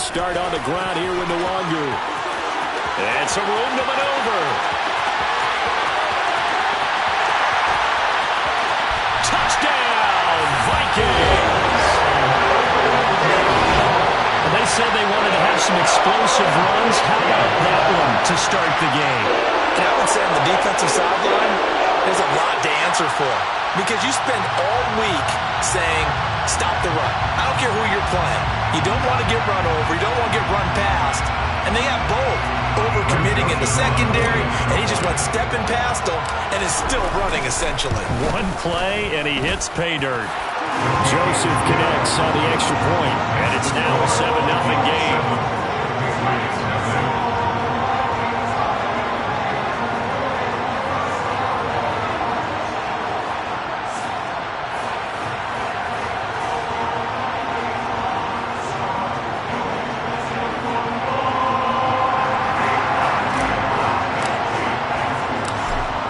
start on the ground here with Nwangu. And some room to maneuver. Touchdown, Vikings! They said they wanted to have some explosive runs. How about that one to start the game? And I would say on the defensive sideline, there's a lot to answer for. Because you spend all week saying, stop the run. I don't care who you're playing. You don't want to get run over. You don't want to get run past. And they have both. Over-committing in the secondary, and he just went stepping past them and is still running, essentially. One play, and he hits pay dirt. Joseph connects on the extra point, and it's now a 7-0 game.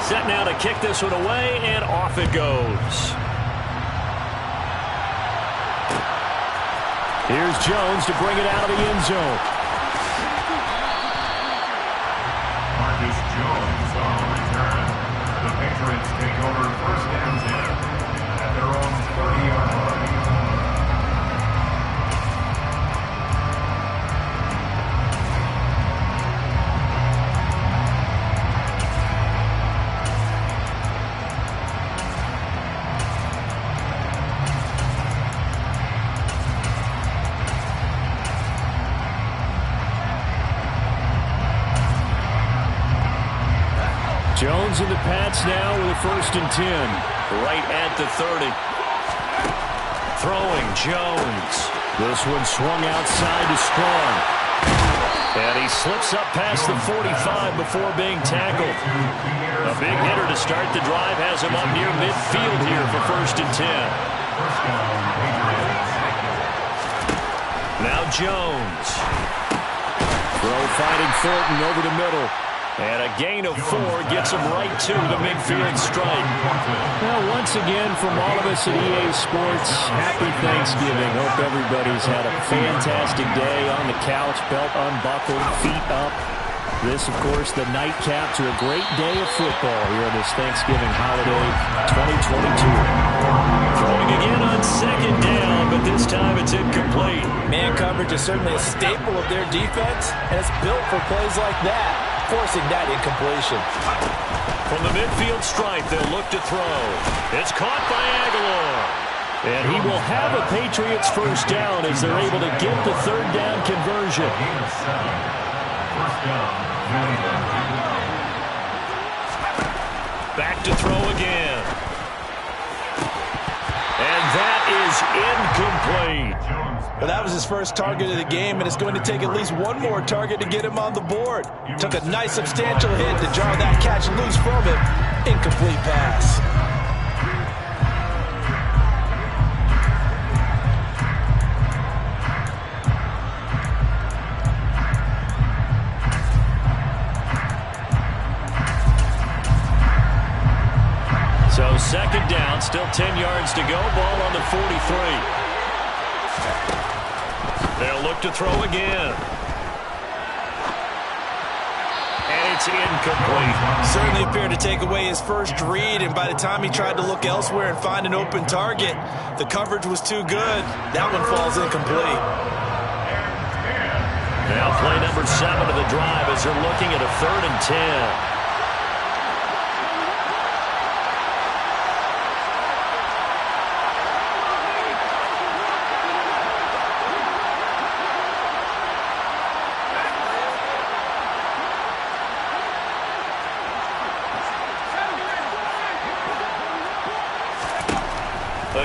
Set now to kick this one away, and off it goes. Here's Jones to bring it out of the end zone. Marcus Jones on return. The Patriots take over first and 10 at their own 30-yard line. Jones in the Pats now with a 1st and 10. Right at the 30. Throwing Jones. This one swung outside to Strong. And he slips up past the 45 before being tackled. A big hitter to start the drive has him up near midfield here for 1st and 10. Now Jones. Throw finding Thornton over the middle. And a gain of 4 gets him right to the midfield stripe. Well, once again, from all of us at EA Sports, happy Thanksgiving. Hope everybody's had a fantastic day on the couch, belt unbuckled, feet up. This, of course, the nightcap to a great day of football here on this Thanksgiving holiday 2022. Throwing again on 2nd down, but this time it's incomplete. Man coverage is certainly a staple of their defense, and it's built for plays like that, forcing that incompletion. From the midfield stripe, they'll look to throw. It's caught by Aguilar. And he will have a Patriots 1st down as they're able to get the 3rd down conversion. Back to throw again. And that is incomplete. Well, that was his first target of the game, and it's going to take at least one more target to get him on the board. Took a nice substantial hit to jar that catch loose from him. Incomplete pass. So 2nd down, still 10 yards to go. Ball on the 43. They'll look to throw again. And it's incomplete. Certainly appeared to take away his first read, and by the time he tried to look elsewhere and find an open target, the coverage was too good. That one falls incomplete. Now play number 7 of the drive as they're looking at a 3rd and 10.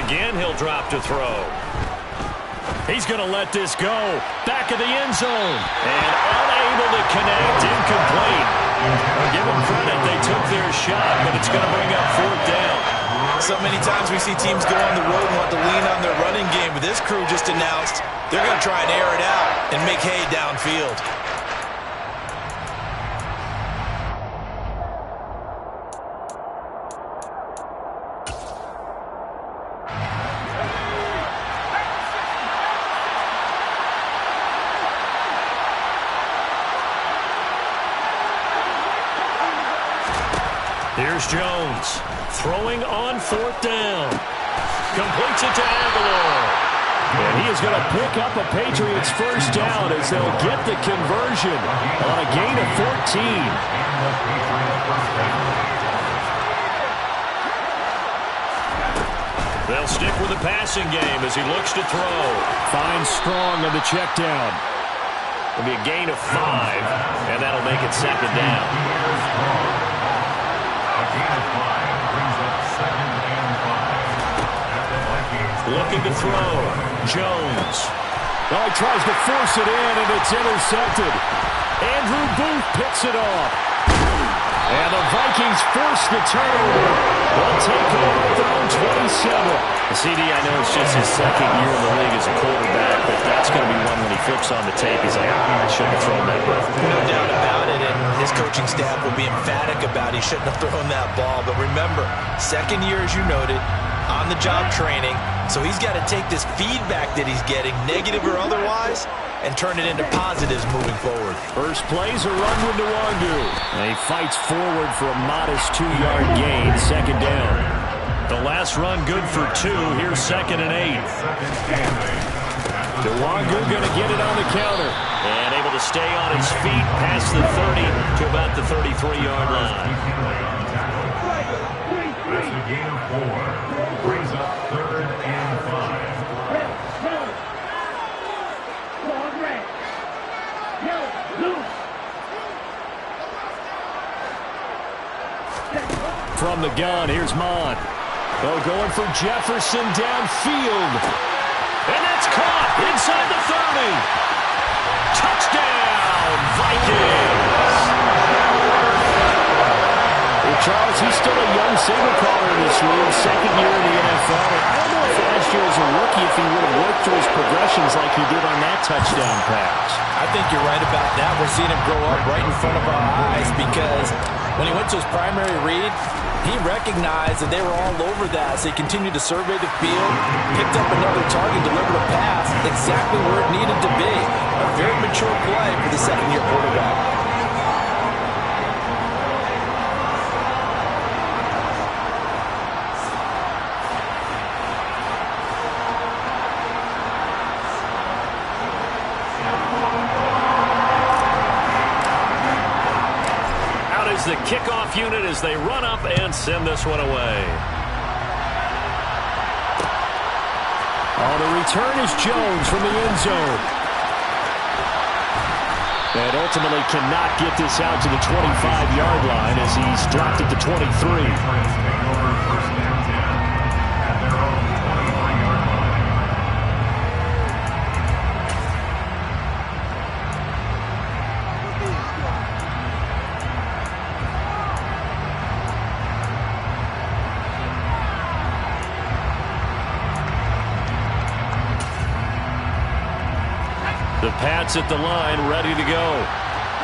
Again, he'll drop to throw. He's going to let this go. Back of the end zone. And unable to connect. Incomplete. Well, give them credit. They took their shot, but it's going to bring up 4th down. So many times we see teams go on the road and want to lean on their running game, but this crew just announced they're going to try and air it out and make hay downfield. Here's Jones throwing on 4th down. Completes it to Aguilar. And he is going to pick up a Patriots first down as they'll get the conversion on a gain of 14. They'll stick with the passing game as he looks to throw. Finds Strong on the check down. It'll be a gain of 5, and that'll make it 2nd down. A gain of 5 brings up 2nd and 5. Looking to throw. Jones. Oh, he tries to force it in, and it's intercepted. Andrew Booth picks it off. And the Vikings force the turnover. They'll take over at their own 27. CD, I know it's just his 2nd year in the league as a quarterback, but that's going to be one when he flips on the tape. He's like, I shouldn't have thrown that ball. No doubt about it, and his coaching staff will be emphatic about he shouldn't have thrown that ball. But remember, 2nd year, as you noted, on-the-job training, so he's got to take this feedback that he's getting, negative or otherwise, and turn it into positives moving forward. First play's a run with Nwangu. And he fights forward for a modest 2-yard gain, 2nd down. The last run good for 2. Here's 2nd and 8. Nwangu going to get it on the counter. And able to stay on his feet past the 30 to about the 33-yard line. That's a gain of 4. Brings up 3rd and 5. From the gun, here's Mond. Oh, going for Jefferson downfield. And that's caught inside the 30. Touchdown, Vikings. Well, Charles, he's still a young signal caller in this league, 2nd year in the NFL. I don't know if last year as a rookie if he would have worked through his progressions like he did on that touchdown pass. I think you're right about that. We're seeing him grow up right in front of our eyes because when he went to his primary read, he recognized that they were all over that, so he continued to survey the field, picked up another target, delivered a pass exactly where it needed to be. A very mature play for the 2nd-year quarterback. The kickoff unit as they run up and send this one away. On the return is Jones from the end zone. And ultimately cannot get this out to the 25-yard line as he's dropped at the 23. The Pats at the line, ready to go.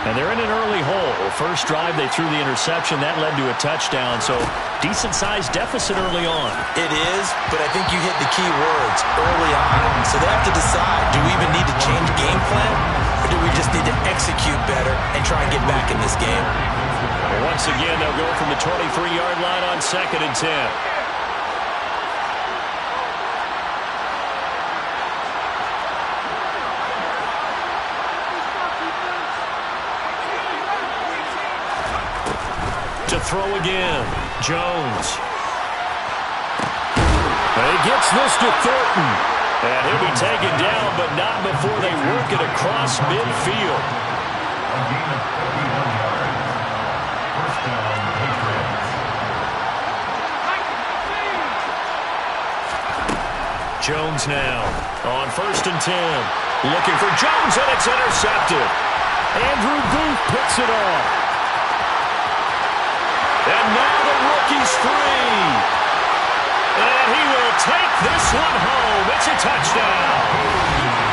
And they're in an early hole. First drive, they threw the interception. That led to a touchdown, so decent-sized deficit early on. It is, but I think you hit the key words early on. So they have to decide, do we even need to change game plan, or do we just need to execute better and try and get back in this game? Well, once again, they'll go from the 23-yard line on 2nd and 10. To throw again, Jones. And he gets this to Thornton. And he'll be taken down, but not before they work it across midfield. A gain of 51 yards. First down, Patriots. Jones now on 1st and 10. Looking for Jones, and it's intercepted. Andrew Booth picks it off. And now the rookie's free. And he will take this one home. It's a touchdown.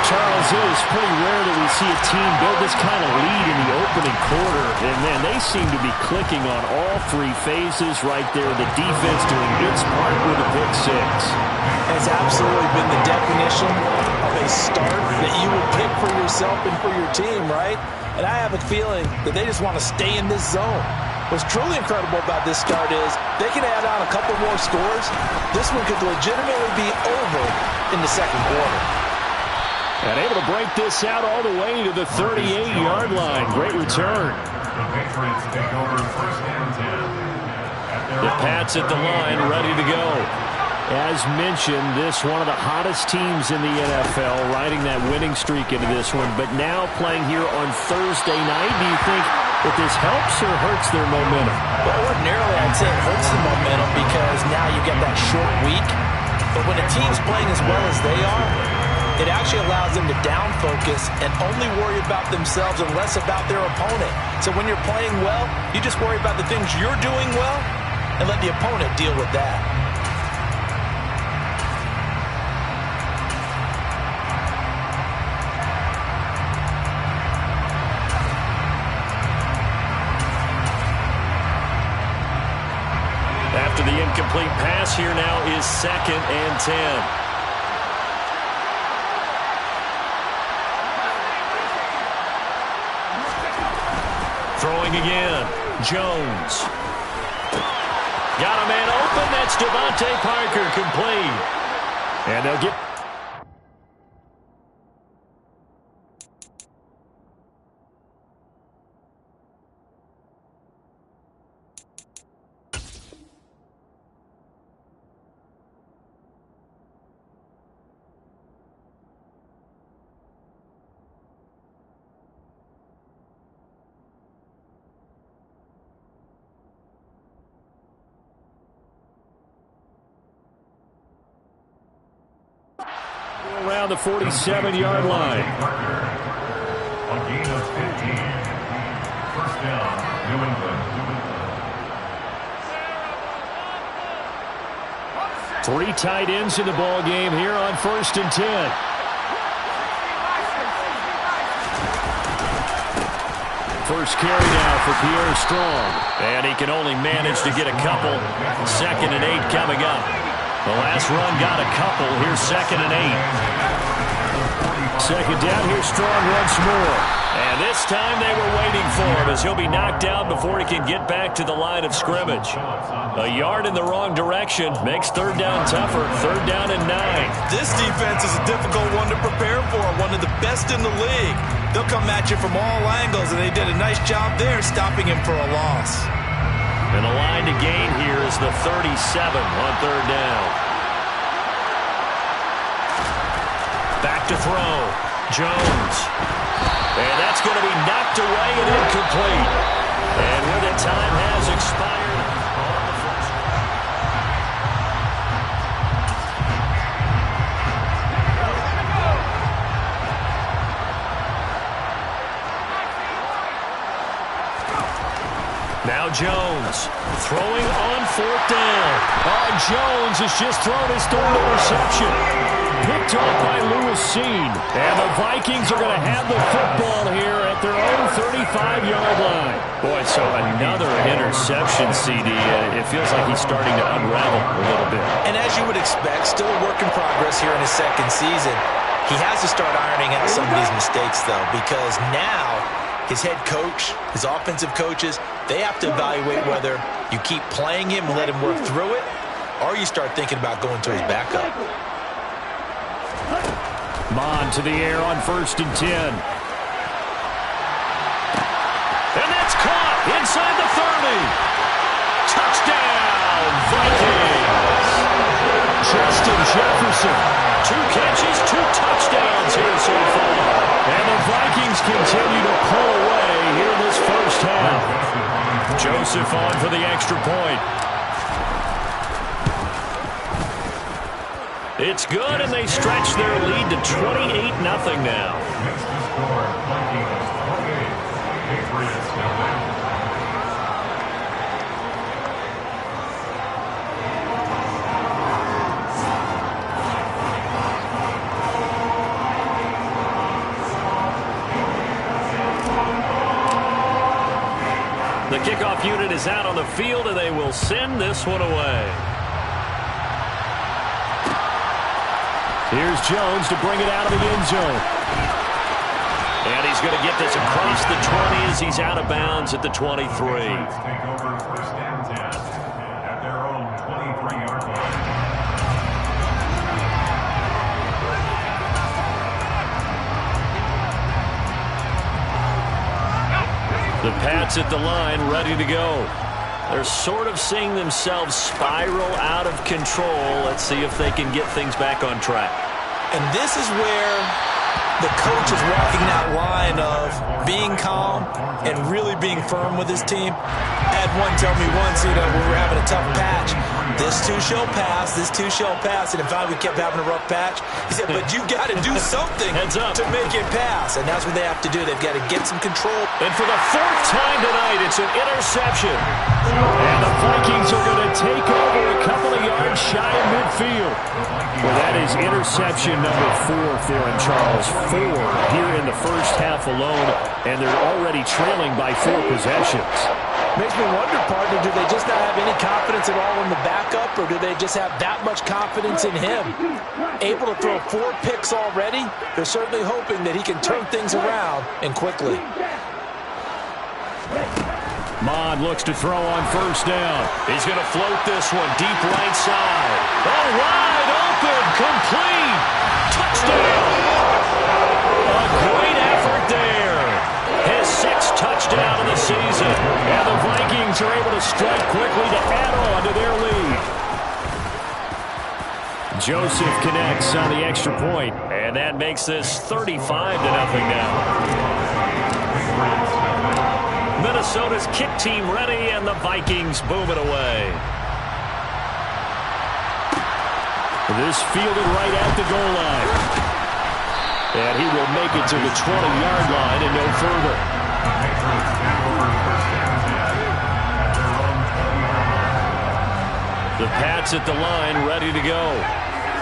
Charles, it is pretty rare that we see a team build this kind of lead in the opening quarter. And, man, they seem to be clicking on all 3 phases right there. The defense doing its part with a pick 6. Has absolutely been the definition of a start that you would pick for yourself and for your team, right? And I have a feeling that they just want to stay in this zone. What's truly incredible about this start is they can add on a couple more scores. This one could legitimately be over in the second quarter. And able to break this out all the way to the 38-yard line. Great return. The Patriots take over first and 10. The Pats at the line, ready to go. As mentioned, this one of the hottest teams in the NFL, riding that winning streak into this one, but now playing here on Thursday night. Do you think that this helps or hurts their momentum? Well, ordinarily, I'd say it hurts the momentum because now you get that short week. But when a team's playing as well as they are, it actually allows them to down focus and only worry about themselves and less about their opponent. So when you're playing well, you just worry about the things you're doing well and let the opponent deal with that. After the incomplete pass, here now is 2nd and 10. Throwing again. Jones. Got a man open. That's Devontae Parker, complete. And they'll get... around the 47-yard line. A gain of 15. First down, New England. 3 tight ends in the ball game here on 1st and 10. First carry now for Pierre Strong. And he can only manage to get a couple. 2nd and 8 coming up. The last run got a couple. Here's 2nd and 8. 2nd down. Here's Strong once more. And this time they were waiting for him as he'll be knocked out before he can get back to the line of scrimmage. A yard in the wrong direction makes 3rd down tougher. 3rd down and 9. This defense is a difficult one to prepare for. One of the best in the league. They'll come at you from all angles, and they did a nice job there stopping him for a loss. And the line to gain here is the 37 on 3rd down. Back to throw. Jones. And that's going to be knocked away and incomplete. And where the time has expired. Now Jones throwing on 4th down. Oh, Jones has just thrown his 3rd interception. Picked off by Lewis Cine. And the Vikings are going to have the football here at their own 35-yard line. Boy, so another interception, CD. It feels like he's starting to unravel a little bit. And as you would expect, still a work in progress here in his 2nd season. He has to start ironing out some of these mistakes, though, because now his head coach, his offensive coaches, they have to evaluate whether you keep playing him and let him work through it, or you start thinking about going to his backup. Mond to the air on 1st and 10. And that's caught inside the 30. Touchdown, Vikings. Justin Jefferson. 2 catches, 2 touchdowns here so far. And the Vikings continue to pull away here in this first half. Joseph on for the extra point. It's good, and they stretch their lead to 28-0 now. Next to score, Vikings 28, Patriots 0. The kickoff unit is out on the field, and they will send this one away. Here's Jones to bring it out of the end zone. And he's going to get this across the 20 as he's out of bounds at the 23. Take over first and 10 at their own 23-yard line. The Pats at the line, ready to go. They're sort of seeing themselves spiral out of control. Let's see if they can get things back on track. And this is where the coach is walking that line of being calm and really being firm with his team. I had one tell me once, when we were having a tough patch, this too shall pass, this too shall pass. And in fact, we kept having a rough patch. He said, but you got to do something to make it pass. And that's what they have to do. They've got to get some control. And for the fourth time tonight, it's an interception. And the Vikings are going to take over a couple of yards shy of midfield. Well, that is interception number 4 for him, Charles. 4 here in the first half alone, and they're already trailing by 4 possessions. Makes me wonder, partner, do they just not have any confidence at all in the backup, or do they just have that much confidence in him? Able to throw 4 picks already? They're certainly hoping that he can turn things around and quickly. Mond looks to throw on first down. He's going to float this one deep right side. Oh, wide open, complete, touchdown. A great effort there. His 6th touchdown of the season. And the Vikings are able to strike quickly to add on to their lead. Joseph connects on the extra point, and that makes this 35-0 now. Minnesota's kick team ready, and the Vikings boom it away. This fielded right at the goal line. And he will make it to the 20-yard line and no further. The Pats at the line ready to go.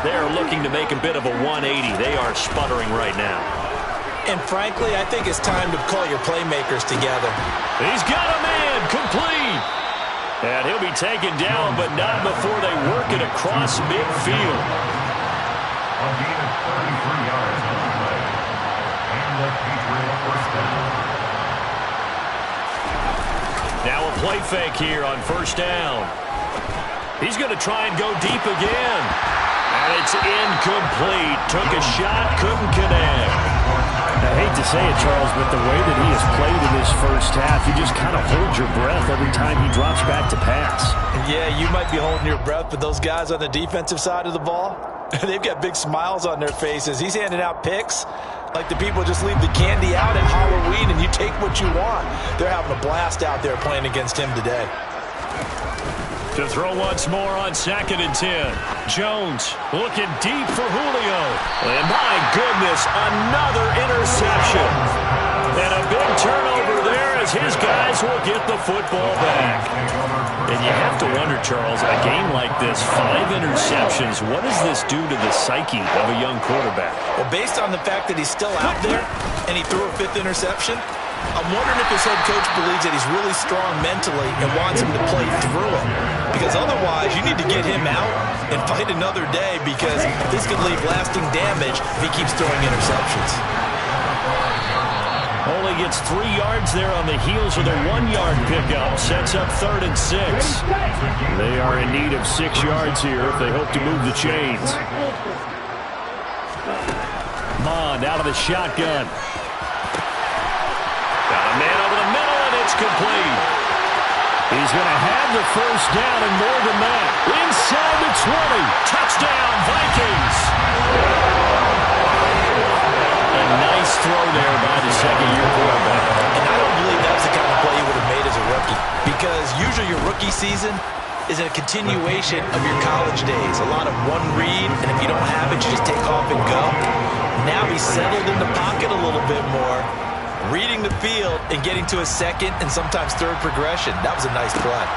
They're looking to make a bit of a 180. They are sputtering right now. And frankly, I think it's time to call your playmakers together. He's got a man, complete. And he'll be taken down, but not before they work it across midfield. A gain of 33 yards on the play. And the Patriot first down. Now a play fake here on first down. He's going to try and go deep again. And it's incomplete. Took a shot, couldn't connect. I hate to say it, Charles, but the way that he has played in this first half, you just kind of hold your breath every time he drops back to pass. Yeah, you might be holding your breath, but those guys on the defensive side of the ball, they've got big smiles on their faces. He's handing out picks like the people just leave the candy out at Halloween and you take what you want. They're having a blast out there playing against him today. To throw once more on 2nd and 10. Jones looking deep for Julio. And my goodness, another interception. And a big turnover there as his guys will get the football back. And you have to wonder, Charles, a game like this, 5 interceptions, what does this do to the psyche of a young quarterback? Well, based on the fact that he's still out there and he threw a 5th interception, I'm wondering if his head coach believes that he's really strong mentally and wants him to play through it. Because otherwise, you need to get him out and fight another day because this could leave lasting damage if he keeps throwing interceptions. Only gets 3 yards there on the heels of the 1-yard pickup. Sets up 3rd and 6. They are in need of 6 yards here if they hope to move the chains. Mond out of the shotgun. Got a man over the middle, and it's complete. He's going to have the first down and more than that. Inside the 20. Touchdown, Vikings. A nice throw there by the second-year quarterback. And I don't believe that's the kind of play he would have made as a rookie. Because usually your rookie season is a continuation of your college days. A lot of one read, and if you don't have it, you just take off and go. Now he's settled in the pocket a little bit more, reading the field and getting to a 2nd and sometimes 3rd progression. That was a nice play.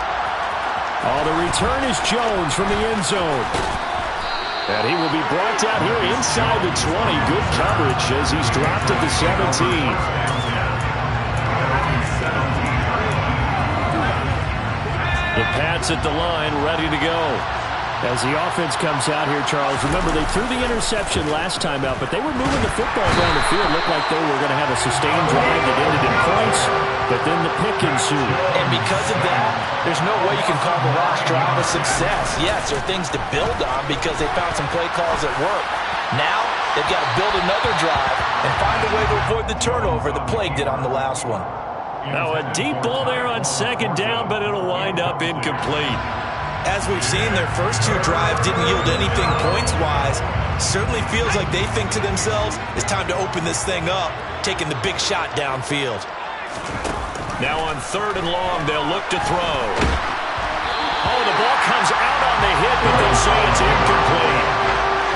Oh, the return is Jones from the end zone. And he will be brought down here inside the 20. Good coverage as he's dropped at the 17. The Pats at the line, ready to go. As the offense comes out here, Charles, remember they threw the interception last time out, but they were moving the football down the field. Looked like they were going to have a sustained drive that ended in points, but then the pick ensued. And because of that, there's no way you can call the last drive a success. Yes, there are things to build on because they found some play calls that work. Now, they've got to build another drive and find a way to avoid the turnover that plagued it on the last one. Now a deep ball there on second down, but it'll wind up incomplete. As we've seen, their first two drives didn't yield anything points-wise. Certainly feels like they think to themselves, it's time to open this thing up, taking the big shot downfield. Now on third and long, they'll look to throw. Oh, the ball comes out on the hit, but they'll say it's incomplete.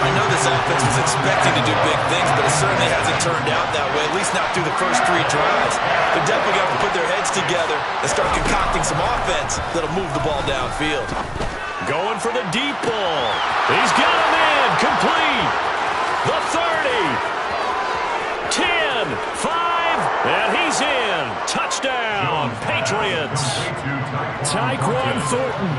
I know this offense was expecting to do big things, but it certainly hasn't turned out that way, at least not through the first three drives. They're definitely going to put their heads together and start concocting some offense that'll move the ball downfield. Going for the deep ball. He's got him in. Complete. The 30. 10. 5. And he's in. Touchdown, Patriots. Tyquan Thornton,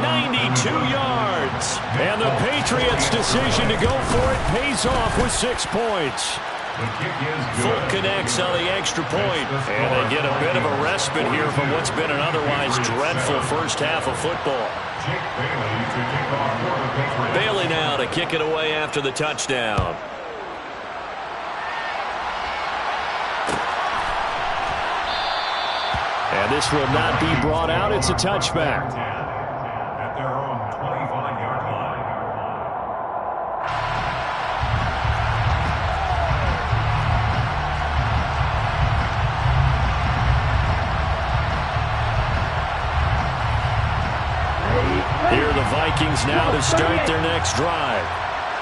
92 yards. And the Patriots' decision to go for it pays off with 6 points. Fulk connects on the extra point. And they get a bit of a respite here from what's been an otherwise dreadful first half of football. Bailey now to kick it away after the touchdown. And this will not be brought out. It's a touchback. At their own 25-yard line. Here are the Vikings now to start their next drive.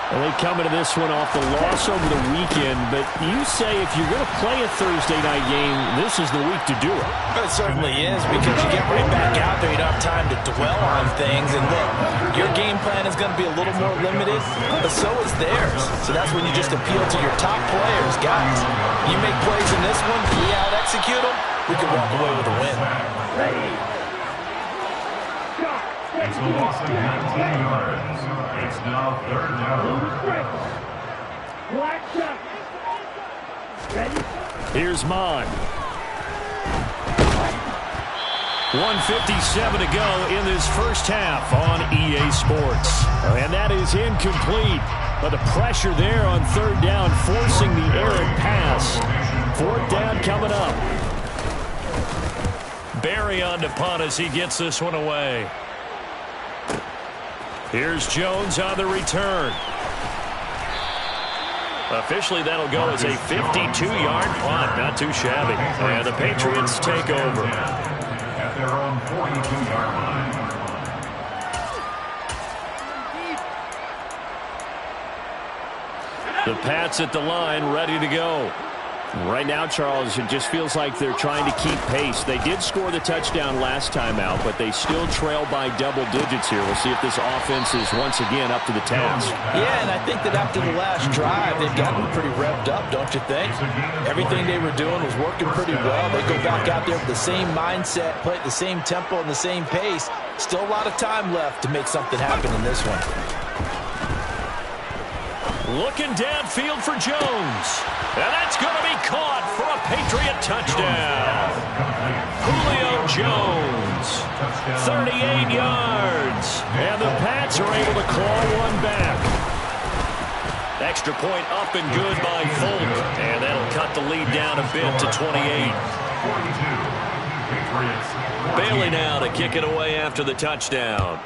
And they come into this one off the loss over the weekend, but you say if you're going to play a Thursday night game, this is the week to do it. It certainly is, because you get right back out there. You don't have time to dwell on things. And look, your game plan is going to be a little more limited, but so is theirs. So that's when you just appeal to your top players. Guys, you make plays in this one, we out-execute them, we can walk away with a win. It's a loss of 19 yards. It's now third down. Here's Mon. 1:57 to go in this first half on EA Sports. And that is incomplete. But the pressure there on third down, forcing the errant pass. Fourth down coming up. Barry on to punt as he gets this one away. Here's Jones on the return. Officially, that'll go as a 52-yard punt. Not too shabby. And the Patriots take over. At their own 42-yard line. The Pats at the line, ready to go. Right now, Charles, it just feels like they're trying to keep pace. They did score the touchdown last time out, but they still trail by double digits here. We'll see if this offense is once again up to the task. Yeah, and I think that after the last drive, they've gotten pretty revved up, don't you think? Everything they were doing was working pretty well. They go back out there with the same mindset, play at the same tempo and the same pace. Still a lot of time left to make something happen in this one. Looking downfield for Jones. And that's going to be caught for a Patriot touchdown. Julio Jones, 38 yards. And the Pats are able to claw one back. Extra point up and good by Fulk. And that'll cut the lead down a bit to 28. Bailey now to kick it away after the touchdown.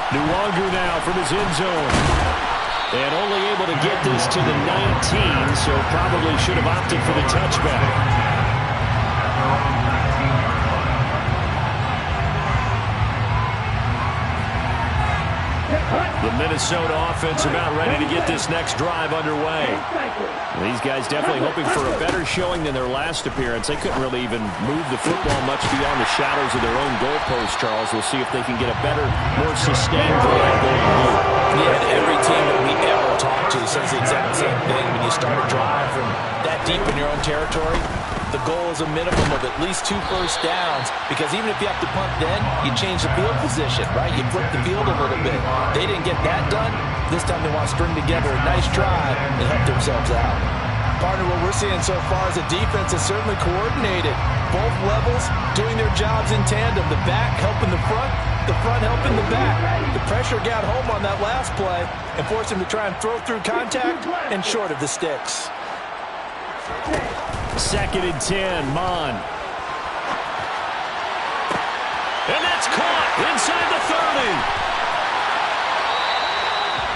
Nwangwu now from his end zone. And only able to get this to the 19, so probably should have opted for the touchback. The Minnesota offense about ready to get this next drive underway. These guys definitely hoping for a better showing than their last appearance. They couldn't really even move the football much beyond the shadows of their own goalpost, Charles. We'll see if they can get a better, more sustained drive going forward. Yeah, and every team that we ever talk to says the exact same thing. When you start a drive from that deep in your own territory, The goal is a minimum of at least 2 first downs, because even if you have to punt then, you change the field position, right? You flip the field a little bit. They didn't get that done. This time they want to string together a nice drive and help themselves out. Partner, what we're seeing so far is a defense is certainly coordinated. Both levels doing their jobs in tandem. The back helping the front helping the back. The pressure got home on that last play and forced him to try and throw through contact and short of the sticks. 2nd and 10, Mon. And that's caught inside the 30.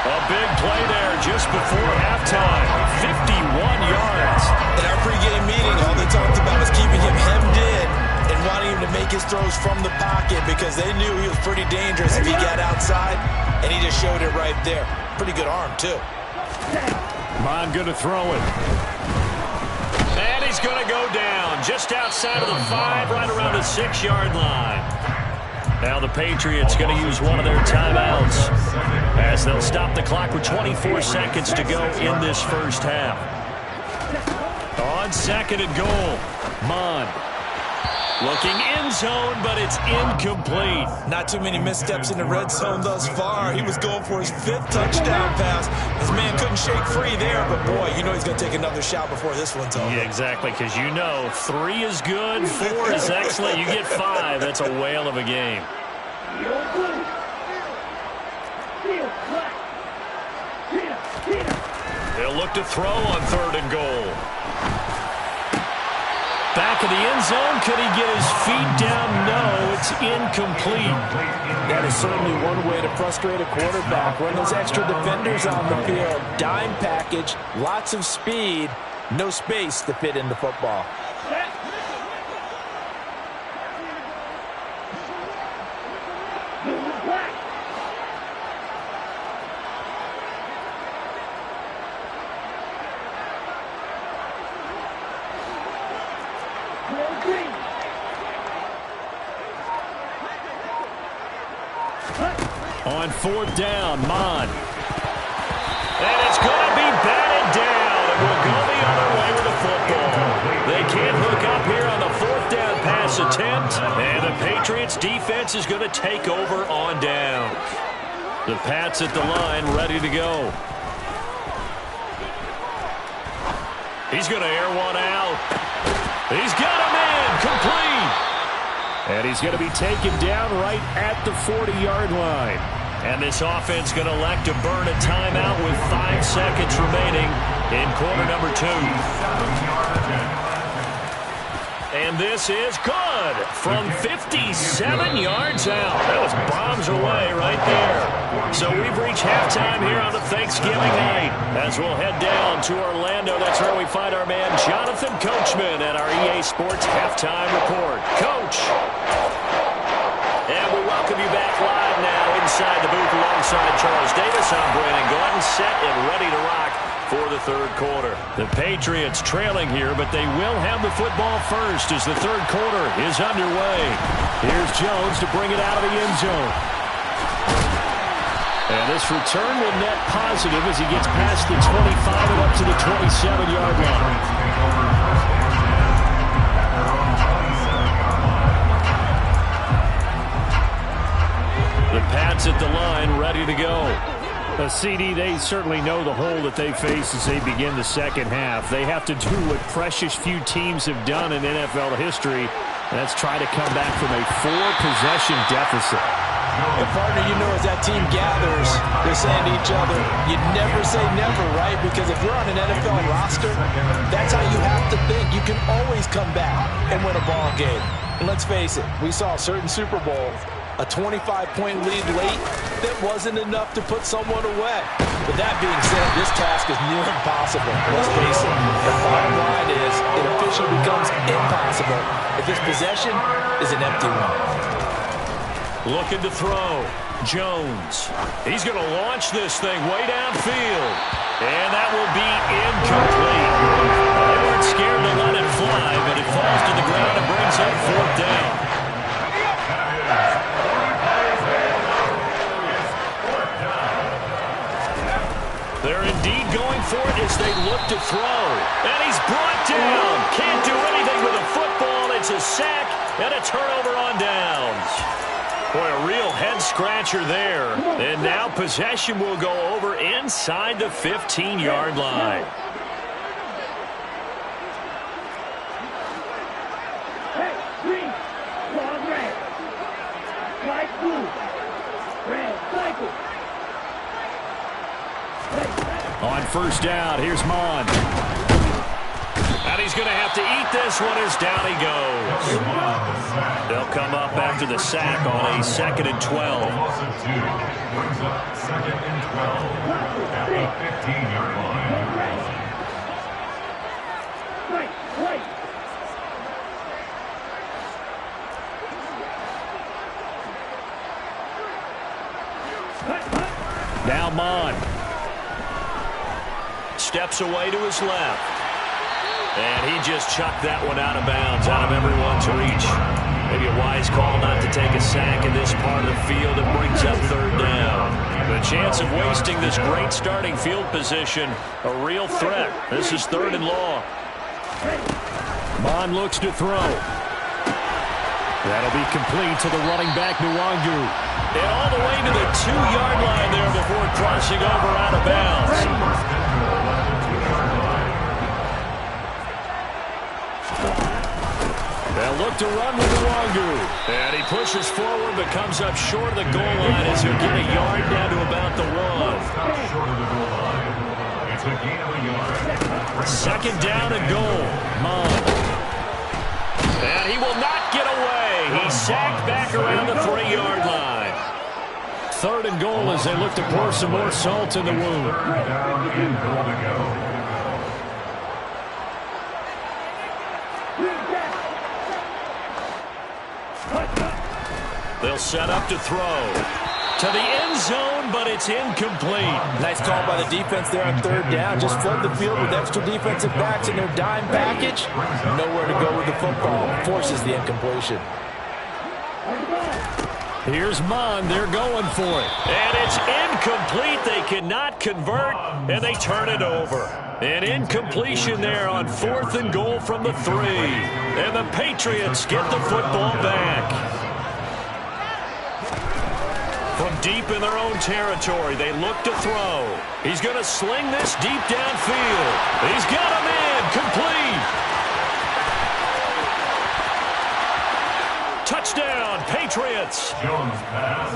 A big play there just before halftime. 51 yards. In our pregame meeting, all they talked about was keeping him hemmed in and wanting him to make his throws from the pocket because they knew he was pretty dangerous if he got outside, and he just showed it right there. Pretty good arm, too. Mon going to throw it. And he's going to go down just outside of the 5, right around the 6-yard line. Now the Patriots going to use one of their timeouts as they'll stop the clock with 24 seconds to go in this first half. On 2nd and goal, Mon. Looking end zone, but it's incomplete. Not too many missteps in the red zone thus far. He was going for his 5th touchdown pass. His man couldn't shake free there, but boy, you know he's going to take another shot before this one's over. Yeah, exactly, because you know 3 is good, 4 is excellent. You get 5, that's a whale of a game. They'll look to throw on 3rd and goal. Back of the end zone. Could he get his feet down? No, it's incomplete. That is certainly one way to frustrate a quarterback. Run those extra defenders on the field. Dime package, lots of speed, no space to fit in the football. On 4th down, Mon. And it's going to be batted down, and we'll go the other way with the football. They can't hook up here on the 4th down pass attempt, and the Patriots defense is going to take over on down. The Pats at the line, ready to go. He's going to air one out. He's got him in, complete. And he's going to be taken down right at the 40-yard line. And this offense going to elect to burn a timeout with 5 seconds remaining in quarter number 2. And this is good from 57 yards out. That was bombs away right there. So we've reached halftime here on a Thanksgiving night. As we'll head down to Orlando, that's where we find our man Jonathan Coachman at our EA Sports Halftime Report. Coach. And we welcome you back live now inside the booth alongside Charles Davis. I'm Brandon Gordon, set and ready to rock for the 3rd quarter. The Patriots trailing here, but they will have the football first as the 3rd quarter is underway. Here's Jones to bring it out of the end zone. And this return will net positive as he gets past the 25 and up to the 27-yard line. The Pats at the line, ready to go. CD, they certainly know the hole that they face as they begin the second half. They have to do what precious few teams have done in NFL history, and that's try to come back from a 4-possession deficit. And partner, you know, as that team gathers, they're saying to each other, you never say never, right? Because if you're on an NFL roster, that's how you have to think. You can always come back and win a ball game. And let's face it, we saw certain Super Bowls, a 25-point lead late that wasn't enough to put someone away. But that being said, this task is near impossible. Let's face it, the bottom line is it officially becomes impossible if this possession is an empty one. Looking to throw. Jones. He's going to launch this thing way downfield. And that will be incomplete. They weren't scared to let it fly, but it falls to the ground and brings up 4th down. They're indeed going for it as they look to throw. And he's brought down. Can't do anything with sack and a turnover on downs. Boy, a real head-scratcher there. And now possession will go over inside the 15-yard line. On first down, here's Mond. And he's going to have to eat this one as down he goes. They'll come up after the sack on a 2nd and 12. Brings up 2nd and 12 at the 15-yard line. Now Mond. Steps away to his left. And he just chucked that one out of bounds, out of everyone's reach. Maybe a wise call not to take a sack in this part of the field. It brings up 3rd down. The chance of wasting this great starting field position, a real threat. This is 3rd and long. Mond looks to throw. That'll be complete to the running back, Nwangu. And all the way to the 2-yard line there before crossing over out of bounds. They'll look to run with Nwangu. And he pushes forward but comes up short of the goal line as he'll get a yard down to about the 1. Short of the goal line. It's a gain of a yard. 2nd down and goal. Mond. And he will not get away. He's sacked back around the 3-yard line. 3rd and goal as they look to pour some more salt in the wound. Down and goal to go. They'll set up to throw. To the end zone, but it's incomplete. Nice call by the defense there on 3rd down. Just flood the field with extra defensive backs in their dime package. Nowhere to go with the football. Forces the incompletion. Here's Mond. They're going for it. And it's incomplete. They cannot convert, and they turn it over. An incompletion there on 4th and goal from the 3. And the Patriots get the football back. From deep in their own territory, they look to throw. He's going to sling this deep downfield. He's got him in. Complete. Touchdown, Patriots.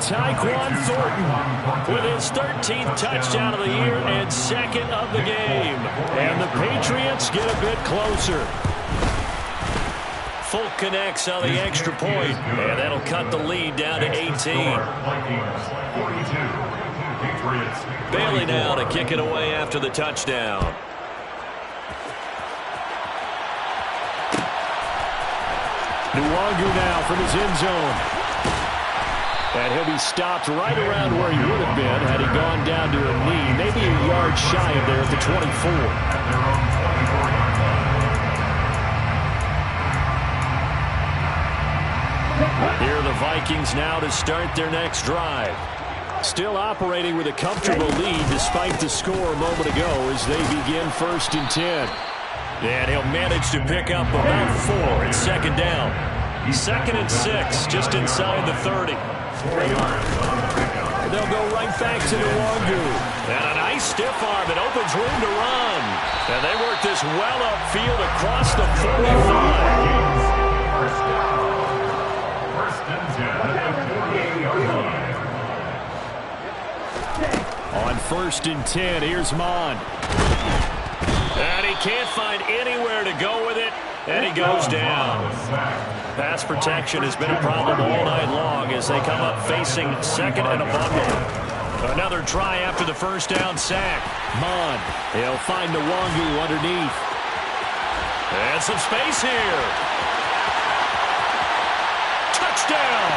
Tyquan Thornton with his 13th touchdown of the year and 2nd of the game. And the Patriots get a bit closer. Folk connects on the extra point, and that'll cut the lead down to 18. Bailey now to kick it away after the touchdown. Nwangu now from his end zone. And he'll be stopped right around where he would have been had he gone down to a knee, maybe a yard shy of there at the 24. Here are the Vikings now to start their next drive. Still operating with a comfortable lead despite the score a moment ago as they begin 1st and 10. And he'll manage to pick up about 4 at 2nd down. 2nd and 6 just inside the 30. They'll go right back to Nwangu. And a nice stiff arm. It opens room to run. And they work this well upfield across the 45. On 1st and 10, here's Mond. And he can't find anywhere to go with it, and he goes down. Pass protection has been a problem all night long as they come up facing 2nd and a bundle. Another try after the 1st down sack. Mond, he'll find Nwangu underneath. And some space here. Touchdown!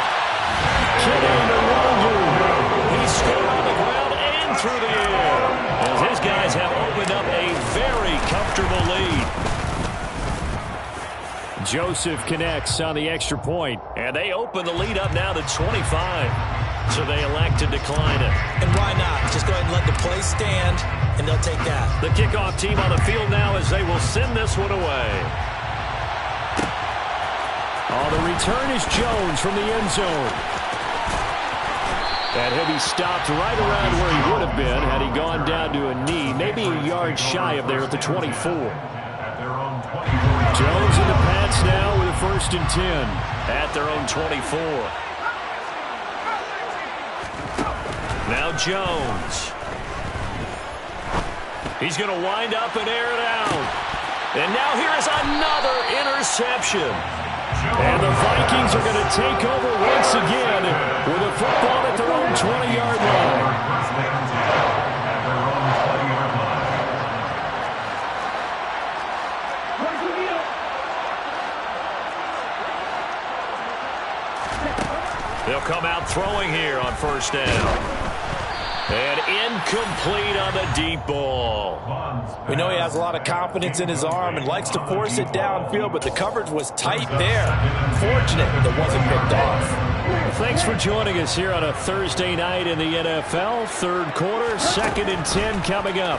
Kenny Nwangu. He scored on the ground and through the air as his guys have opened up a very comfortable lead. Joseph connects on the extra point, and they open the lead up now to 25. So they elect to decline it. And why not? Just go ahead and let the play stand, and they'll take that. The kickoff team on the field now as they will send this one away. Oh, the return is Jones from the end zone. And he'll be stopped right around where he would have been had he gone down to a knee, maybe a yard shy of there at the 24. Jones in the Pats now with a 1st and 10 at their own 24. Now Jones. He's going to wind up and air it out. And now here is another interception. And the Vikings are going to take over once again with a football at their own 20-yard line. They'll come out throwing here on 1st down. And incomplete on the deep ball. We know he has a lot of confidence in his arm and likes to force it downfield, but the coverage was tight there. Fortunate that wasn't picked off. Well, thanks for joining us here on a Thursday night in the NFL. 3rd quarter, 2nd and 10 coming up.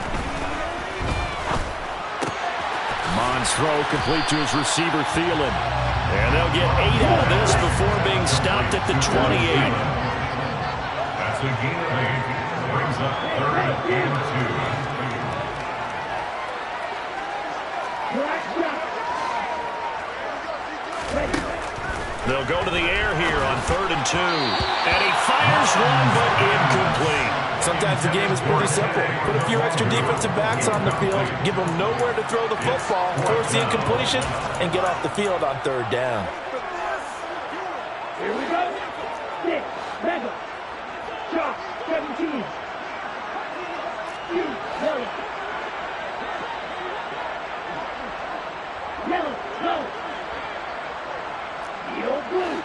Mons throw complete to his receiver, Thielen. And they'll get 8 out of this before being stopped at the 28. That's a gain of 8. Brings up 3rd and 2. They'll go to the air here on 3rd and 2. And he fires one, but incomplete. Sometimes the game is pretty simple. Put a few extra defensive backs on the field, give them nowhere to throw the football, force the incompletion, and get off the field on 3rd down. Here we go. 6, Mega. Drop, 17. Yellow. Yellow, no. Yellow, blue.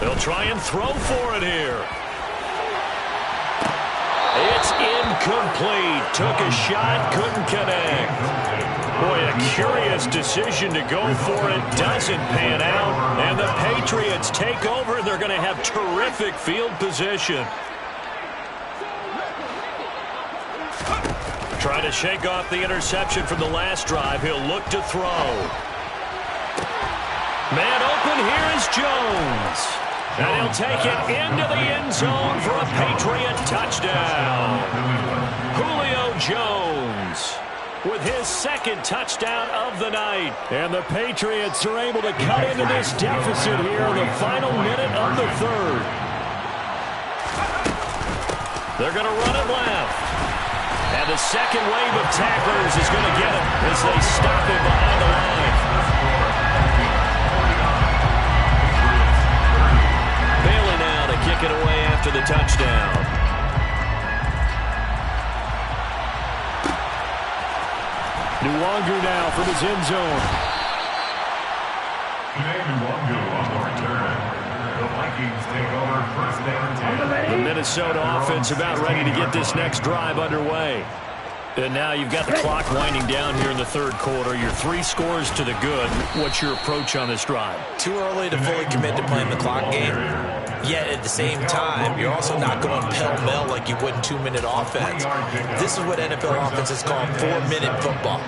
They'll try and throw for it here. It's incomplete. Took a shot, couldn't connect. Boy, a curious decision to go for it. Doesn't pan out. And the Patriots take over. They're going to have terrific field position. Trying to shake off the interception from the last drive. He'll look to throw. Man open, here is Jones. And he'll take it into the end zone for a Patriot touchdown. Julio Jones with his 2nd touchdown of the night. And the Patriots are able to cut into this deficit here in the final minute of the 3rd. They're going to run it left. And the second wave of tacklers is going to get him as they stop him behind the line. Bailey now to kick it away after the touchdown. Nwangu now from his end zone. Today, Nwangu on the return. The Vikings take over 1st and 10. The Minnesota offense about ready to get this next drive underway. And now you've got the clock winding down here in the 3rd quarter. You're 3 scores to the good. What's your approach on this drive? Too early to fully commit to playing the clock game. Yet at the same time, you're also not going pell-mell like you would in 2-minute offense. This is what NFL offenses call 4-minute football.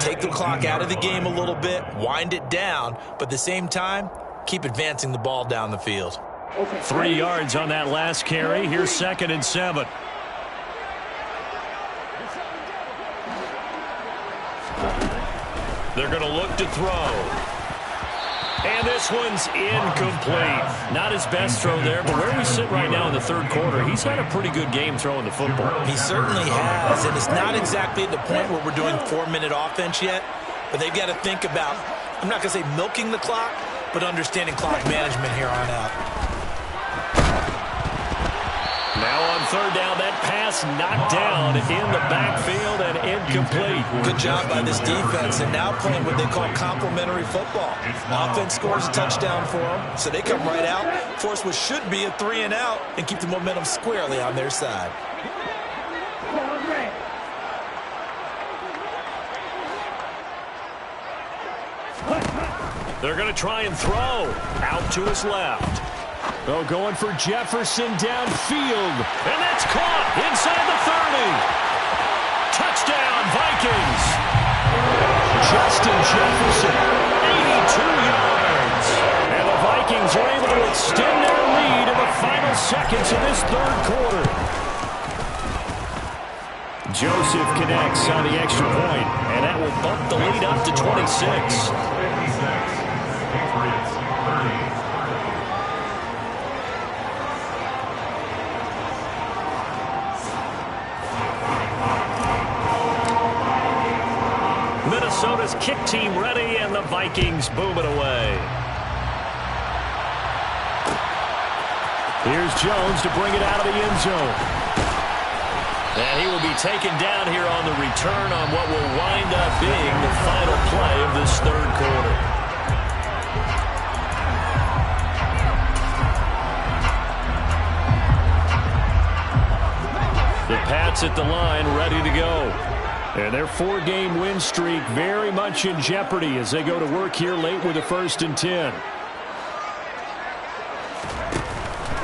Take the clock out of the game a little bit, wind it down, but at the same time, keep advancing the ball down the field. 3 yards on that last carry. Here's 2nd and 7. They're going to look to throw. And this one's incomplete. Not his best throw there, but where we sit right now in the 3rd quarter, he's had a pretty good game throwing the football. He certainly has, and it's not exactly at the point where we're doing 4-minute offense yet, but they've got to think about, I'm not going to say milking the clock, but understanding clock management here on out. Now on 3rd down, that pass knocked down in the backfield and incomplete. Good job by this defense, and now playing what they call complementary football. Offense scores a touchdown for them, so they come right out, force what should be a 3 and out, and keep the momentum squarely on their side. They're going to try and throw out to his left. Oh, going for Jefferson downfield. And that's caught inside the 30. Touchdown, Vikings. Justin Jefferson, 82 yards. And the Vikings are able to extend their lead in the final seconds of this third quarter. Joseph connects on the extra point, and that will bump the lead up to 26. 56. Patriots 30. Minnesota's kick team ready, and the Vikings boom it away. Here's Jones to bring it out of the end zone. And he will be taken down here on the return on what will wind up being the final play of this third quarter. The Pats at the line, ready to go. And their 4-game win streak very much in jeopardy as they go to work here late with a 1st and 10.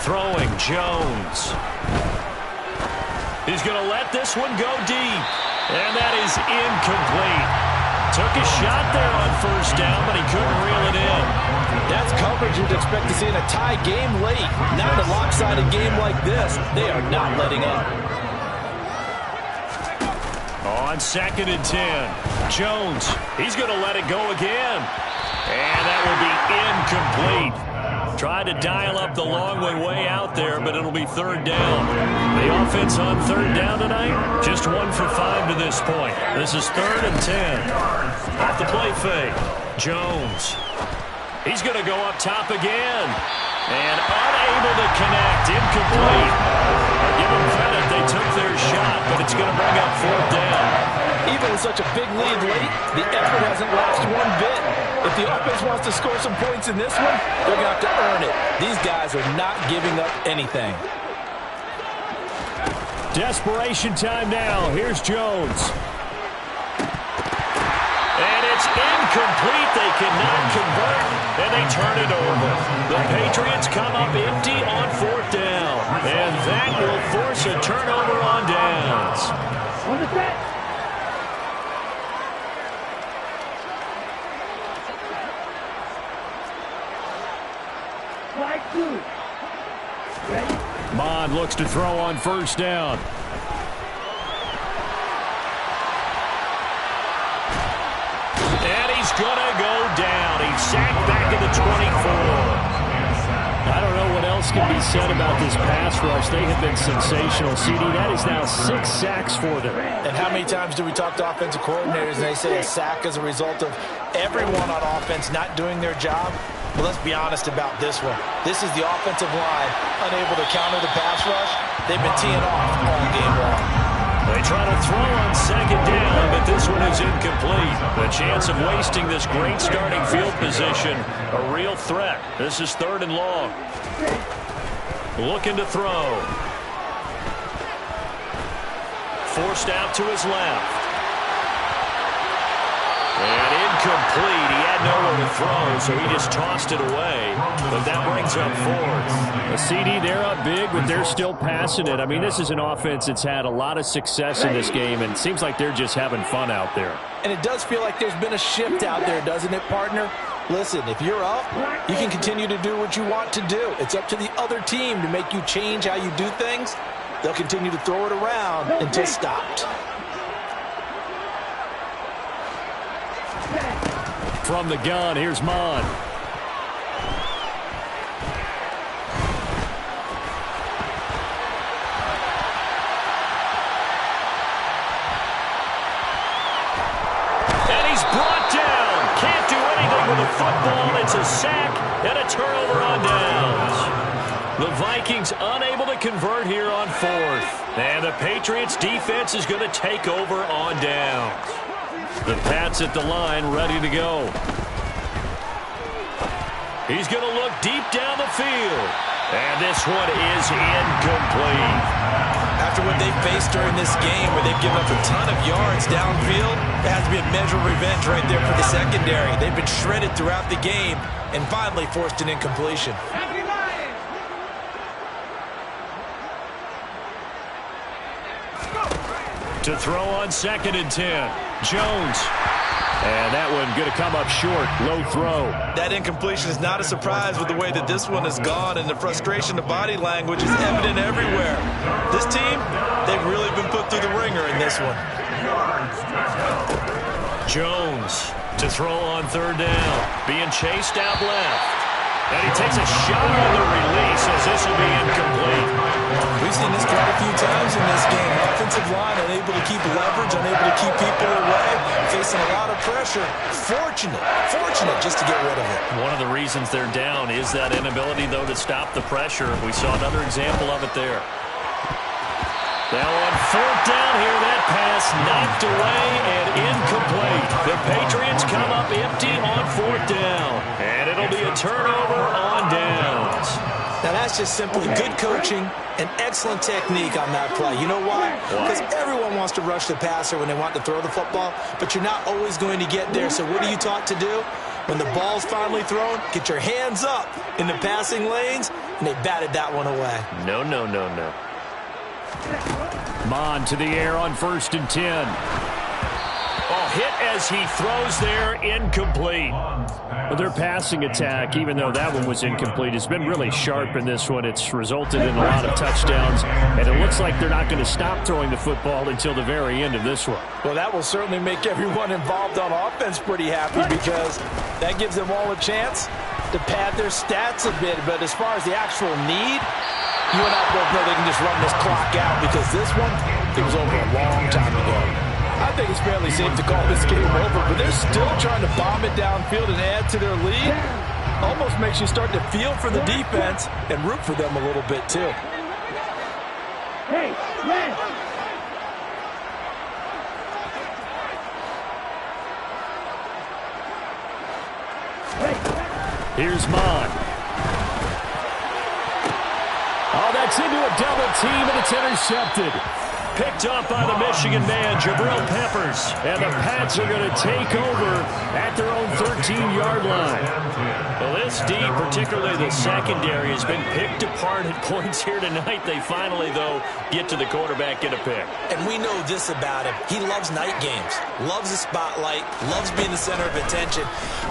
Throwing, Jones. He's going to let this one go deep. And that is incomplete. Took a shot there on 1st down, but he couldn't reel it in. That's coverage you'd expect to see in a tie game late. Not in a lopsided game like this. They are not letting up. On 2nd and 10, Jones, he's going to let it go again. And that will be incomplete. Tried to dial up the long way out there, but it'll be 3rd down. The offense on 3rd down tonight, just 1 for 5 to this point. This is 3rd and 10. Off the play fake, Jones. He's going to go up top again. And unable to connect, incomplete. Give them credit, they took their shot, but it's going to bring up 4th down. Even with such a big lead late, the effort hasn't lasted one bit. If the offense wants to score some points in this one, they're going to have to earn it. These guys are not giving up anything. Desperation time now. Here's Jones. And it's incomplete. They cannot convert, and they turn it over. The Patriots come up empty on 4th down, and that will force a turnover on downs. On the set. Flag 2. Ready? Mond looks to throw on 1st down. And he's going to go down. He's sacked back at the 24. I don't know what else can be said about this pass rush. They have been sensational. CD, that is now 6 sacks for them. And how many times do we talk to offensive coordinators and they say a sack is a result of everyone on offense not doing their job? Well, let's be honest about this one. This is the offensive line unable to counter the pass rush. They've been teeing off all game long. They try to throw on 2nd down, but this one is incomplete. The chance of wasting this great starting field position, a real threat. This is 3rd and long. Looking to throw. Forced out to his left. And incomplete. He had nowhere to throw, so he just tossed it away. But that brings up 4th. A CD, they're up big, but they're still passing it. I mean, this is an offense that's had a lot of success in this game, and it seems like they're just having fun out there. And it does feel like there's been a shift out there, doesn't it, partner? Listen, if you're up, you can continue to do what you want to do. It's up to the other team to make you change how you do things. They'll continue to throw it around until stopped. From the gun, here's Mond. And he's brought down. Can't do anything with the football. It's a sack and a turnover on downs. The Vikings unable to convert here on 4th. And the Patriots defense is going to take over on downs. The Pats at the line, ready to go. He's going to look deep down the field. And this one is incomplete. After what they've faced during this game, where they've given up a ton of yards downfield, it has to be a measure of revenge right there for the secondary. They've been shredded throughout the game and finally forced an incompletion. to throw on 2nd and 10. Jones. And that one going to come up short. Low throw. That incompletion is not a surprise with the way that this one has gone, and the frustration, the body language is evident everywhere. This team, they've really been put through the ringer in this one. Jones to throw on 3rd down. Being chased out left. And he takes a shot on the release as this will be incomplete. We've seen this quite a few times in this game. Offensive line unable to keep leverage, unable to keep people away, facing a lot of pressure. Fortunate just to get rid of it. One of the reasons they're down is that inability, though, to stop the pressure. We saw another example of it there. Now on 4th down here, that pass knocked away and incomplete. The Patriots come up empty on 4th down. And it'll be a turnover on downs. Now that's just simply good coaching and excellent technique on that play. You know why? Because everyone wants to rush the passer when they want to throw the football, but you're not always going to get there. So what are you taught to do? When the ball's finally thrown, get your hands up in the passing lanes, and they batted that one away. No. Mond to the air on 1st and 10. Oh, hit as he throws there, incomplete. Well, their passing attack, even though that one was incomplete, has been really sharp in this one. It's resulted in a lot of touchdowns, and it looks like they're not going to stop throwing the football until the very end of this one. Well, that will certainly make everyone involved on offense pretty happy because that gives them all a chance to pad their stats a bit. But as far as the actual need, you and I both know they can just run this clock out because this one, it was over a long time ago. I think it's fairly safe to call this game over, but they're still trying to bomb it downfield and add to their lead. Almost makes you start to feel for the defense and root for them a little bit too. Hey, man! Here's Mond. Oh, that's into a double team, and it's intercepted. Picked up by the Michigan man, Jabril Peppers. And the Pats are going to take over at their own 13-yard line. Well, this D, particularly the secondary, has been picked apart at points here tonight. They finally, though, get to the quarterback, get a pick. And we know this about him. He loves night games, loves the spotlight, loves being the center of attention.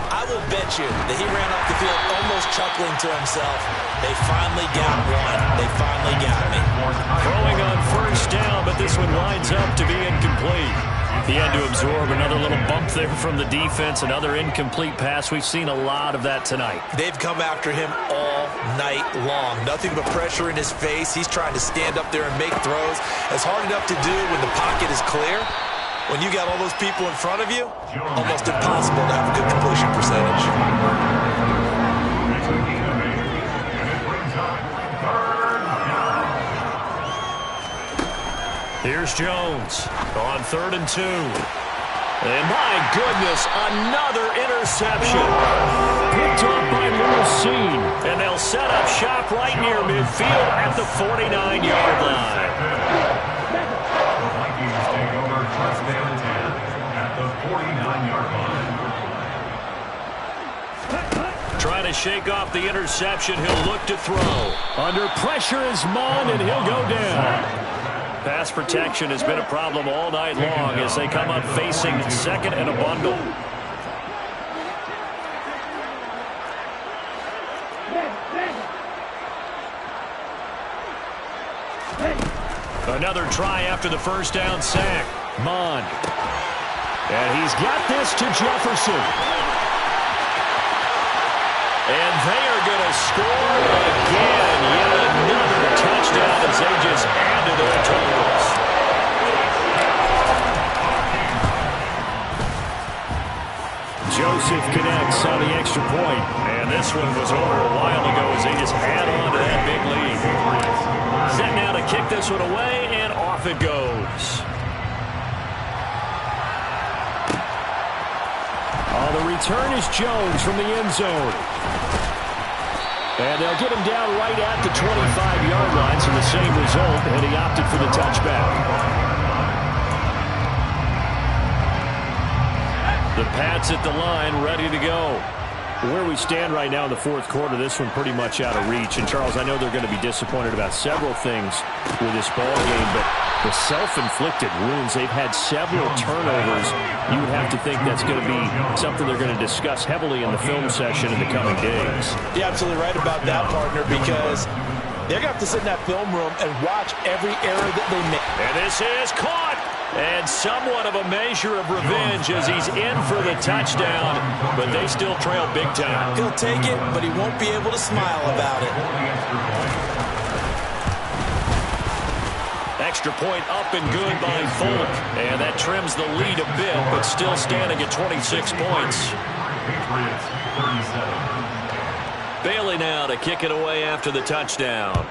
I will bet you that he ran off the field almost chuckling to himself. They finally got one. They finally got me. Throwing on 1st down, but this one winds up to be incomplete. He had to absorb another little bump there from the defense, another incomplete pass. We've seen a lot of that tonight. They've come after him all night long. Nothing but pressure in his face. He's trying to stand up there and make throws. It's hard enough to do when the pocket is clear. When you got all those people in front of you, almost impossible to have a good completion percentage. Here's Jones on 3rd and 2. And my goodness, another interception. Picked up by Lucene. And they'll set up shop right near midfield at the 49-yard line. Vikings take over 1st and 10 at the 49-yard line. Trying to shake off the interception. He'll look to throw. Under pressure is Mond, and he'll go down. Pass protection has been a problem all night long as they come up facing 2nd and a bundle. Another try after the 1st down sack. Mond. And he's got this to Jefferson. And they are going to score again. Yet another touchdown as they just add to their totals. Joseph connects on the extra point. And this one was over a while ago as they just add on to that big lead. Set now to kick this one away, and off it goes. The return is Jones from the end zone. And they'll get him down right at the 25-yard line, so the same result, and he opted for the touchback. The Pats at the line, ready to go. Where we stand right now in the fourth quarter, this one pretty much out of reach. And, Charles, I know they're going to be disappointed about several things with this ball game, but the self-inflicted wounds, they've had several turnovers. You would have to think that's going to be something they're going to discuss heavily in the film session in the coming days. You're absolutely right about that, partner, because they're going to have to sit in that film room and watch every error that they make. And this is caught. And somewhat of a measure of revenge as he's in for the touchdown, but they still trail big time. He'll take it, but he won't be able to smile about it. Extra point up and good by Folk. And that trims the lead a bit, but still standing at 26 points. Bailey now to kick it away after the touchdown.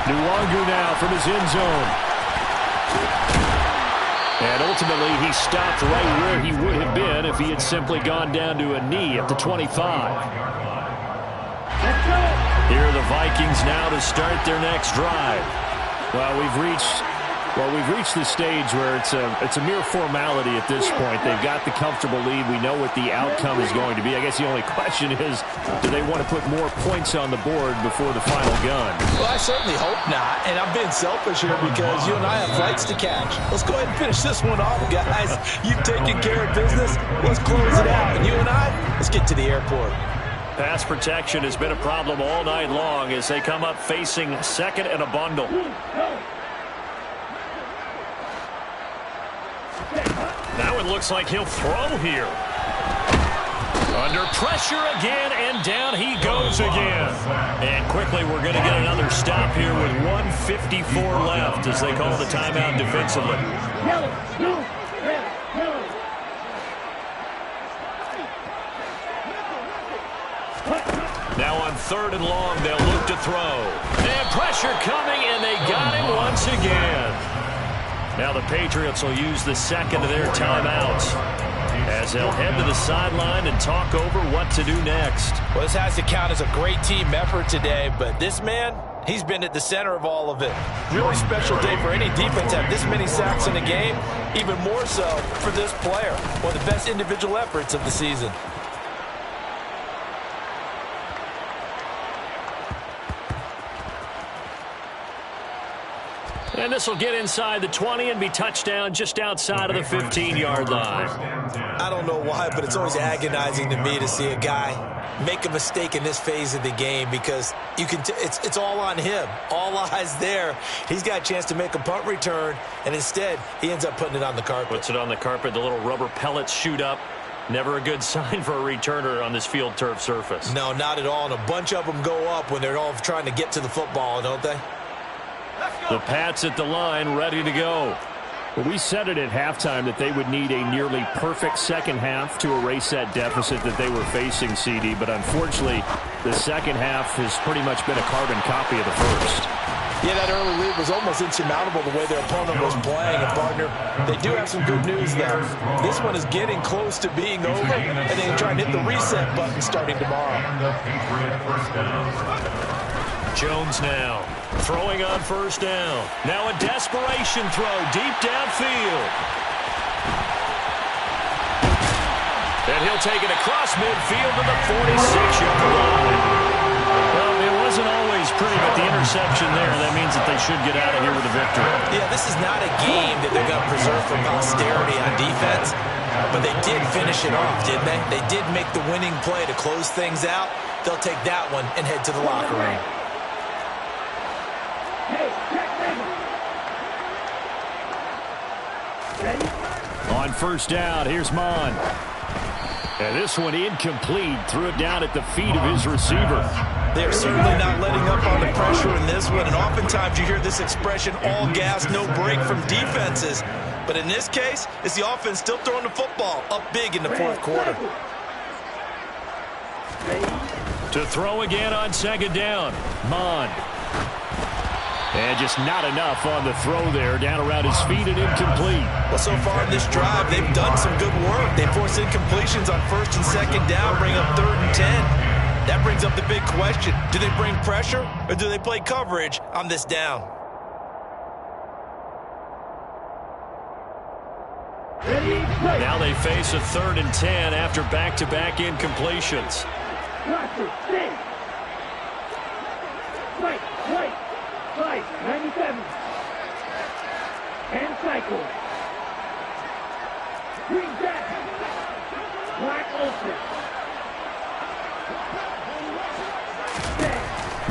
Nwangu now from his end zone. And ultimately, he stopped right where he would have been if he had simply gone down to a knee at the 25. Here are the Vikings now to start their next drive. Well, we've reached the stage where it's a mere formality at this point. They've got the comfortable lead. We know what the outcome is going to be. I guess the only question is, do they want to put more points on the board before the final gun? Well, I certainly hope not. And I'm being selfish here because you and I have flights to catch. Let's go ahead and finish this one off, guys. You've taken care of business. Let's close it out. And you and I, let's get to the airport. Pass protection has been a problem all night long as they come up facing second and a bundle. Now it looks like he'll throw here. Under pressure again, and down he goes again. And quickly we're going to get another stop here with 1:54 left as they call the timeout defensively. Now on third and long, they'll look to throw. And pressure coming, and they got him once again. Now the Patriots will use the second of their timeouts as they'll head to the sideline and talk over what to do next. Well, this has to count as a great team effort today, but this man, he's been at the center of all of it. Really special day for any defense to have this many sacks in a game, even more so for this player. One of the best individual efforts of the season. And this will get inside the 20 and be touchdown just outside of the 15-yard line. I don't know why, but it's always agonizing to me to see a guy make a mistake in this phase of the game because you can it's all on him. All eyes there. He's got a chance to make a punt return, and instead he ends up putting it on the carpet. Puts it on the carpet. The little rubber pellets shoot up. Never a good sign for a returner on this field turf surface. No, not at all. And a bunch of them go up when they're all trying to get to the football, don't they? The Pats at the line, ready to go. Well, we said it at halftime that they would need a nearly perfect second half to erase that deficit that they were facing, CD. But unfortunately, the second half has pretty much been a carbon copy of the first. Yeah, that early lead was almost insurmountable the way their opponent was playing. And, partner, they do have some good news, though. This one is getting close to being over, and they can try and hit the reset button starting tomorrow. Jones now throwing on first down. Now a desperation throw deep downfield. And he'll take it across midfield to the 46-yard line. Well, it wasn't always pretty, but the interception there, that means that they should get out of here with a victory. Yeah, this is not a game that they're going to preserve for posterity on defense, but they did finish it off, didn't they? They did make the winning play to close things out. They'll take that one and head to the locker room. On first down, here's Mon. And this one incomplete. Threw it down at the feet of his receiver. They're certainly not letting up on the pressure in this one. And oftentimes you hear this expression, all gas, no break from defenses. But in this case, it's the offense still throwing the football up big in the fourth quarter. To throw again on second down. Mon. And just not enough on the throw there. Down around his feet and incomplete. Well, so far in this drive, they've done some good work. They force incompletions on first and second down, bring up 3rd and 10. That brings up the big question. Do they bring pressure or do they play coverage on this down? Ready? Now they face a 3rd and 10 after back-to-back incompletions. Right, 97. And cycle. Green back. Black Olsen.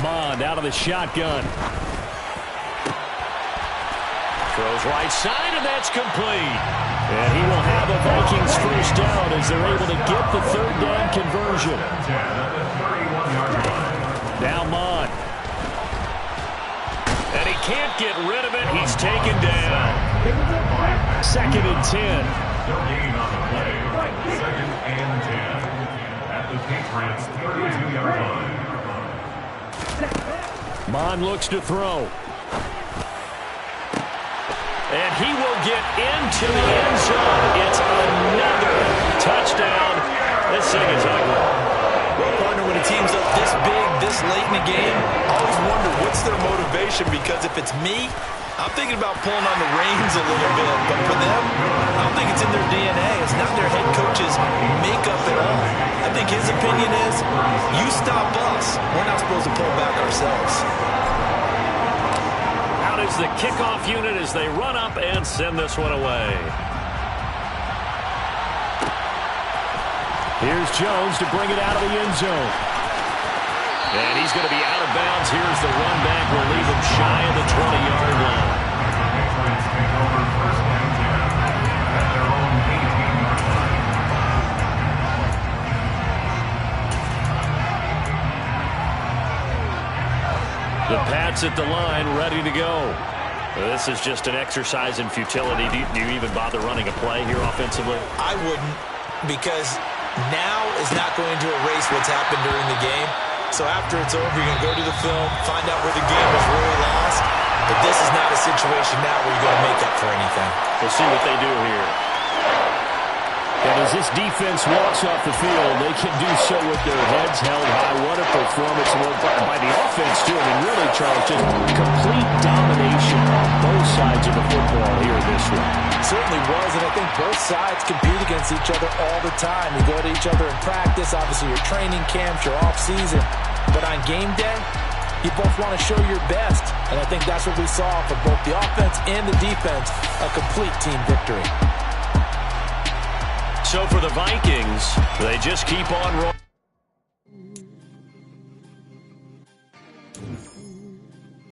Mond out of the shotgun. Throws right side, and that's complete. And he will have a Vikings first down as they're able to get the 3rd down conversion. Now Mond. And he can't get rid of it. He's taken down. 2nd and 10. No gain on the play. 2nd and 10. At the Patriots' 32-yard line. Mond looks to throw. And he will get into the end zone. It's another touchdown. This thing is ugly. Well, partner, when a team's up this big, this late in the game, I always wonder what's their motivation, because if it's me, I'm thinking about pulling on the reins a little bit. But for them, I don't think it's in their DNA. It's not their head coach's makeup at all. I think his opinion is, you stop us. We're not supposed to pull back ourselves. Out is the kickoff unit as they run up and send this one away. Here's Jones to bring it out of the end zone. And he's going to be out of bounds. Here's the run back. We'll leave him shy of the 20-yard line. Patriots take over 1st and 10 at their own 18-yard line. The Pats at the line, ready to go. This is just an exercise in futility. Do you even bother running a play here offensively? I wouldn't, because now is not going to erase what's happened during the game. So after it's over, you're going to go to the film, find out where the game was really lost. But this is not a situation now where you're going to make up for anything. We'll see what they do here. And as this defense walks off the field, they can do so with their heads held high. What a performance by the offense, too. I mean, really, Charles, just complete domination on both sides of the football here this week. Certainly was, and I think both sides compete against each other all the time. You go to each other in practice, obviously your training camps, your off-season. But on game day, you both want to show your best. And I think that's what we saw for both the offense and the defense, a complete team victory. So for the Vikings, they just keep on rolling.